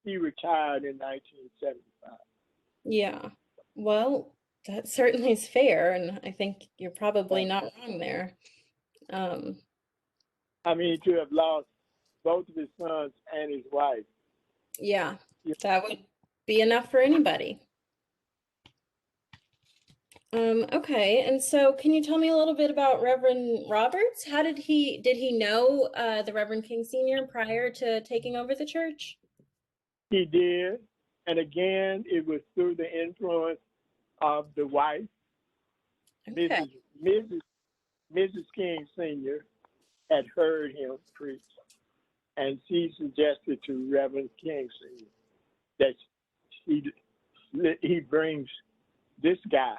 he retired in 1975. Yeah. Well, that certainly is fair, and I think you're probably not wrong there. I mean, to have lost both of his sons and his wife. Yeah, that would be enough for anybody. Okay, and so can you tell me a little bit about Reverend Roberts? How did he know the Reverend King Sr. prior to taking over the church? He did, and again, it was through the influence of the wife, Okay. Mrs. King Sr. had heard him preach, and she suggested to Reverend King Sr. that he brings this guy,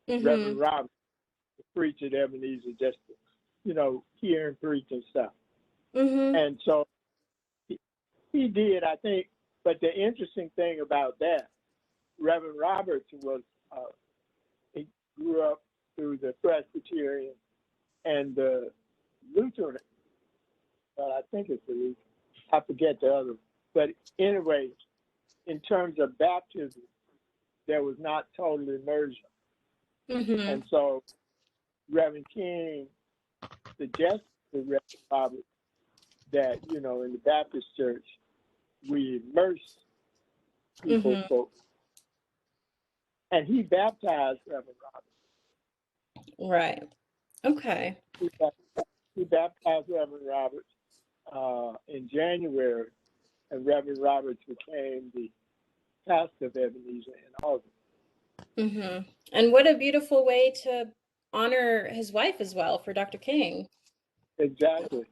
Reverend Robert, to preach at Ebenezer, just to, hear him preach and stuff. And so he did, I think. But the interesting thing about that, Reverend Roberts he grew up through the Presbyterian and the Lutheran, but I think it's the Lutheran. I forget the other. But anyway, in terms of baptism, there was not total immersion. And so Reverend King suggested to Reverend Roberts that, in the Baptist church, we immerse people. And he baptized Reverend Roberts. Right. Okay. He baptized Reverend Roberts in January, and Reverend Roberts became the pastor of Ebenezer in August. And what a beautiful way to honor his wife as well for Dr. King. Exactly.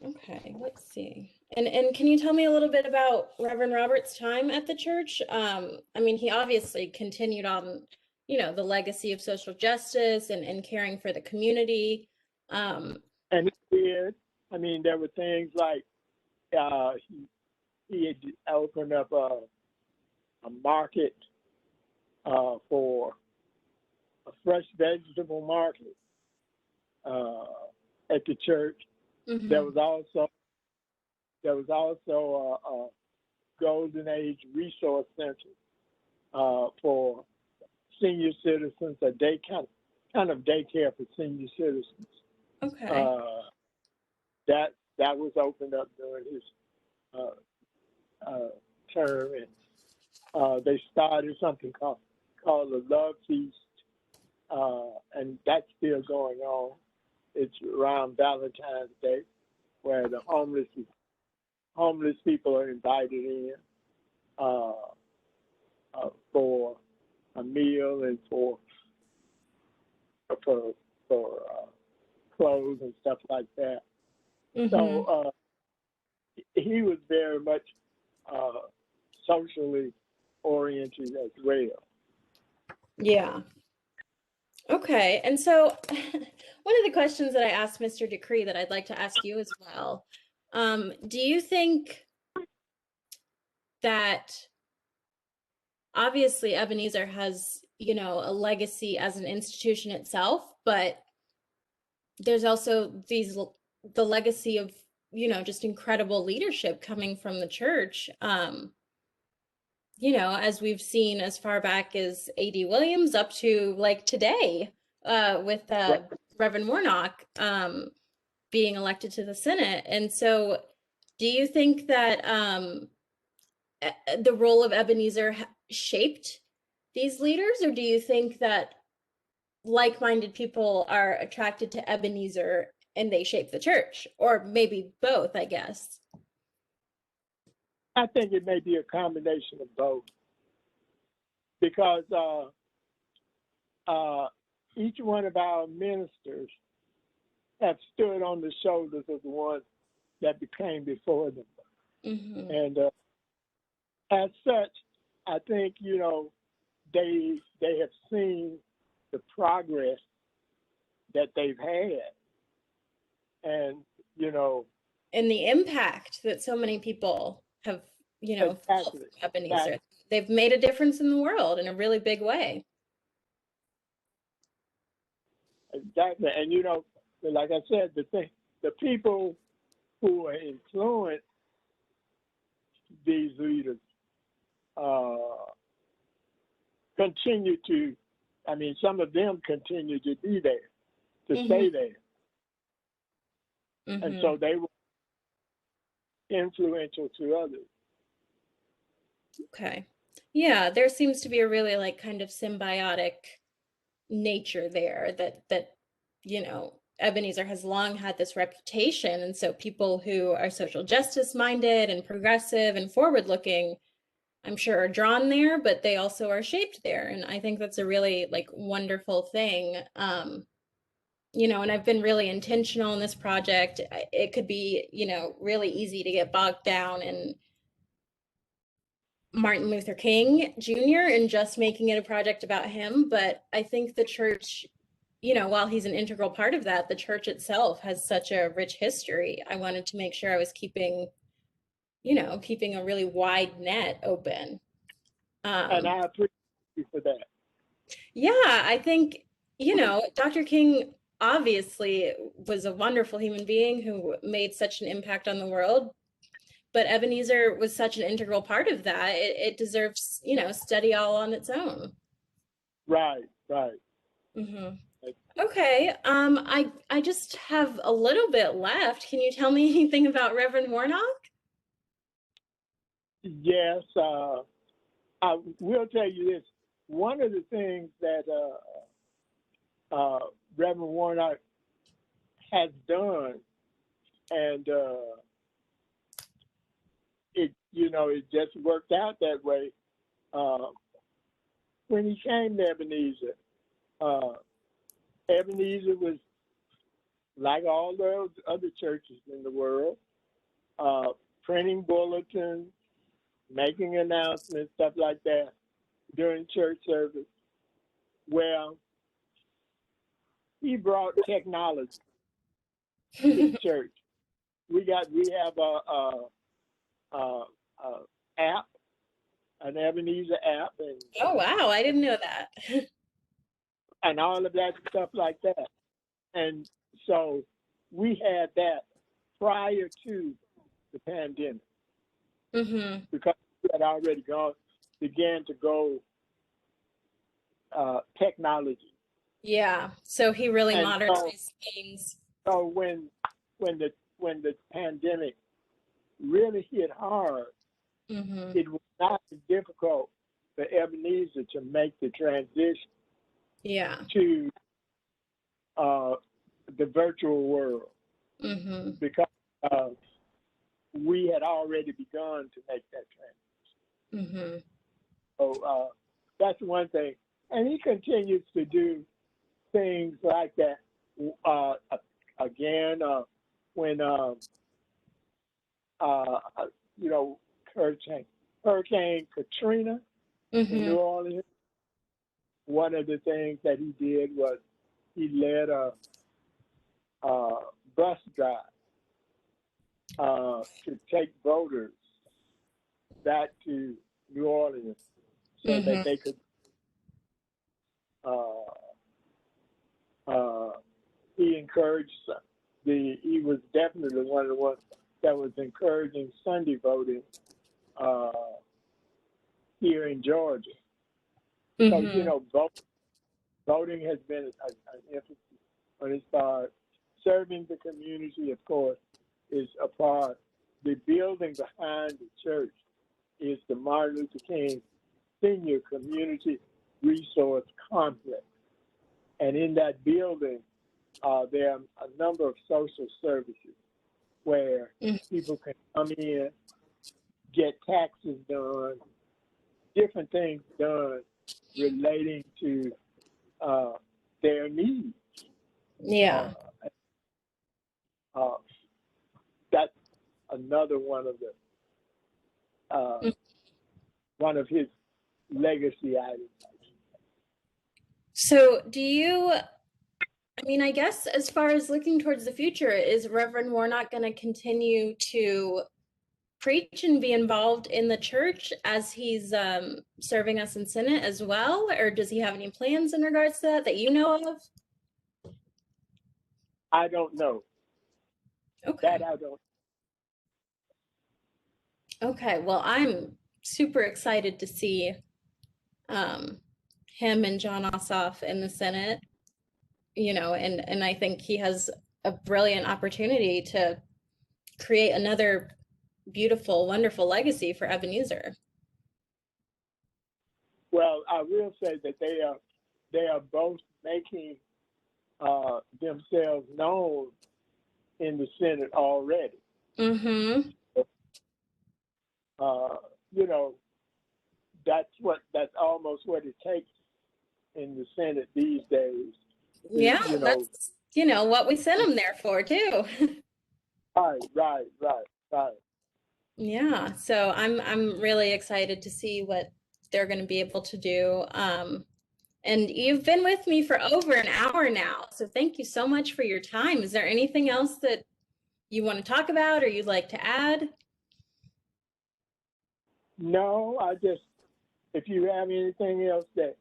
Okay, let's see. And can you tell me a little bit about Reverend Roberts' time at the church? I mean, he obviously continued on, the legacy of social justice and caring for the community. And he did. I mean, there were things like he had opened up a market for a fresh vegetable market at the church. There was also a Golden Age Resource Center for senior citizens, a kind of daycare for senior citizens. Okay. That was opened up during his term, and they started something called the Love Feast, and that's still going on. It's around Valentine's Day, where the homeless people are invited in for a meal and for clothes and stuff like that. Mm-hmm. So he was very much socially oriented as well. Yeah. Okay. And so one of the questions that I asked Mr. Decree that I'd like to ask you as well, do you think that obviously Ebenezer has, you know, a legacy as an institution itself, but there's also the legacy of, you know, just incredible leadership coming from the church. You know, as we've seen as far back as A.D. Williams up to like today, with Reverend Warnock being elected to the Senate. And so do you think that the role of Ebenezer shaped these leaders, or do you think that like-minded people are attracted to Ebenezer and they shape the church, or maybe both, I guess? I think it may be a combination of both, because each one of our ministers have stood on the shoulders of the ones that became before them. Mm-hmm. And as such, I think, you know, they have seen the progress that they've had. And, you know, and the impact that so many people have, you know, exactly, felt Ebenezer. exactly. They've made a difference in the world in a really big way. Exactly. And, you know, like I said, the people who influenced these leaders continue to, I mean, some of them continue to be there, to Mm-hmm. stay there. Mm-hmm. And so they were influential to others. Okay. Yeah, there seems to be a really like kind of symbiotic nature there that you know, Ebenezer has long had this reputation, and so people who are social justice minded and progressive and forward looking, I'm sure, are drawn there, but they also are shaped there. And I think that's a really like wonderful thing. You know, and I've been really intentional in this project. It could be, you know, really easy to get bogged down in Martin Luther King Jr. and just making it a project about him. But I think the church, you know, while he's an integral part of that, the church itself has such a rich history. I wanted to make sure I was keeping, you know, keeping a really wide net open. And I appreciate you for that. Yeah, I think, you know, Dr. King obviously was a wonderful human being who made such an impact on the world, but Ebenezer was such an integral part of that. It deserves, you know, study all on its own. Right, right. Mm-hmm. Okay, I just have a little bit left. Can you tell me anything about Reverend Warnock? Yes, I will tell you this. One of the things that Reverend Warnock has done, and it, you know, it just worked out that way. When he came to Ebenezer, Ebenezer was like all those other churches in the world, printing bulletins, making announcements, stuff like that during church service. Well, he brought technology to the church. We have a app, an Ebenezer app, and Oh, wow, I didn't know that. and all of that stuff like that. And so we had that prior to the pandemic, Mm-hmm. because we had already began to go technology. Yeah, so he really And modernized things. so when the pandemic really hit hard, Mm-hmm. it was not difficult for Ebenezer to make the transition Yeah. to the virtual world Mm-hmm. because we had already begun to make that transition. Mm-hmm. So that's one thing. And he continues to do things like that. Again, when, you know, Hurricane Katrina in Mm-hmm. New Orleans, one of the things that he did was he led a bus drive to take voters back to New Orleans so Mm-hmm. that they could he encouraged he was definitely one of the ones that was encouraging Sunday voting here in Georgia because Mm-hmm. you know voting has been an emphasis on his part. Serving the community, of course, is a part. The building behind the church is the Martin Luther King Senior Community Resource Complex. And in that building, there are a number of social services where people can come in, get taxes done, different things done relating to their needs. Yeah. That's another one of his legacy items. So I guess as far as looking towards the future, is Reverend Warnock going to continue to preach and be involved in the church as he's serving us in Senate as well? Or does he have any plans in regards to that you know of? I don't know. Okay. That I don't. Okay. Well, I'm super excited to see him and John Ossoff in the Senate, and I think he has a brilliant opportunity to create another beautiful, wonderful legacy for Ebenezer. Well, I will say that they are both making themselves known in the Senate already. Mm-hmm. You know, that's almost what it takes in the Senate these days. Yeah, you know, that's what we sent them there for too. right. Yeah, so I'm really excited to see what they're going to be able to do. And you've been with me for over an hour now, so thank you so much for your time. Is there anything else that you want to talk about or you'd like to add? No, if you have anything else that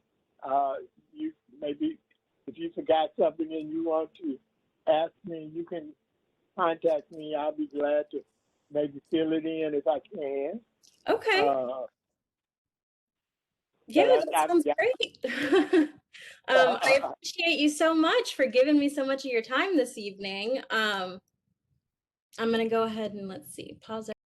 you maybe if you forgot something and you want to ask me, you can contact me. I'll be glad to maybe fill it in if I can. Okay. Yeah, that sounds great. I appreciate you so much for giving me so much of your time this evening. I'm going to go ahead and let's see, pause.